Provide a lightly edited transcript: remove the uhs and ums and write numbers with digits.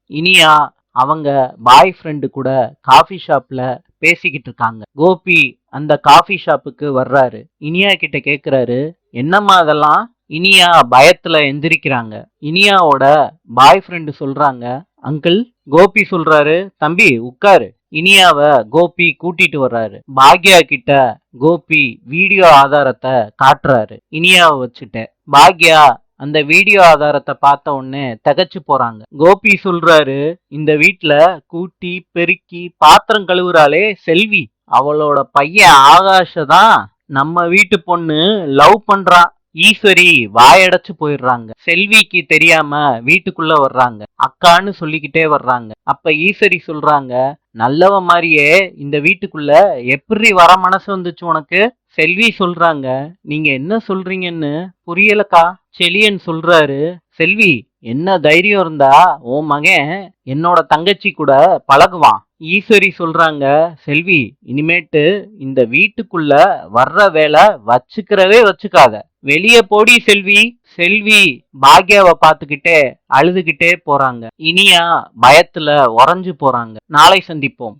இனியா அவங்க boy friend கூட coffee ஷாப்ல பேசிக்கிட்டு இருக்காங்க. கோபி அந்த காஃபி ஷாப்புக்கு வர்றாரு. இனியா கிட்ட கேக்குறாரு, என்னம்மா அதெல்லாம்? இனியா பயத்துல எந்திரிக்கிறாங்க. இனியாவோட பாய் ஃப்ரெண்டு சொல்றாங்க, அங்கிள். கோபி சொல்றாரு, தம்பி உட்காரு. இனியாவ கோபி கூட்டிட்டு வர்றாரு. பாக்யா கிட்ட கோபி வீடியோ ஆதாரத்தை காட்டுறாரு. இனியாவை வச்சுட்டு பாக்யா அந்த வீடியோ ஆதாரத்தை பார்த்த உடனே திகைச்சு போறாங்க. கோபி சொல்றாரு, இந்த வீட்டுல கூட்டி பெருக்கி பாத்திரம் கழுவுறாளே செல்வி, அவளோட பையன் ஆகாஷ தான் நம்ம வீட்டு பொண்ணு லவ் பண்றா. ஈஸ்வரி வாயடைச்சு போயிடுறாங்க. செல்விக்கு தெரியாம வீட்டுக்குள்ள வர்றாங்க. அக்கான்னு சொல்லிக்கிட்டே வர்றாங்க. அப்ப ஈஸ்வரி சொல்றாங்க, நல்லவ மாதிரியே இந்த வீட்டுக்குள்ள எப்படி வர மனசு வந்துச்சு உனக்கு? செல்வி சொல்றாங்க, நீங்க என்ன சொல்றீங்கன்னு புரியலக்கா. செலியன் சொல்றாரு, செல்வி என்ன தைரியம் இருந்தா உன் மகன் என்னோட தங்கச்சி கூட பழகுவான். ஈஸ்வரி சொல்றாங்க, செல்வி இனிமேட்டு இந்த வீட்டுக்குள்ள வர்ற வேலை வச்சுக்கிறவே வச்சுக்காத, வெளியே போடி செல்வி. செல்வி பாக்யாவை பார்த்துக்கிட்டே அழுதுகிட்டே போறாங்க. இனியா பயத்துல உறைஞ்சு போறாங்க. நாளை சந்திப்போம்.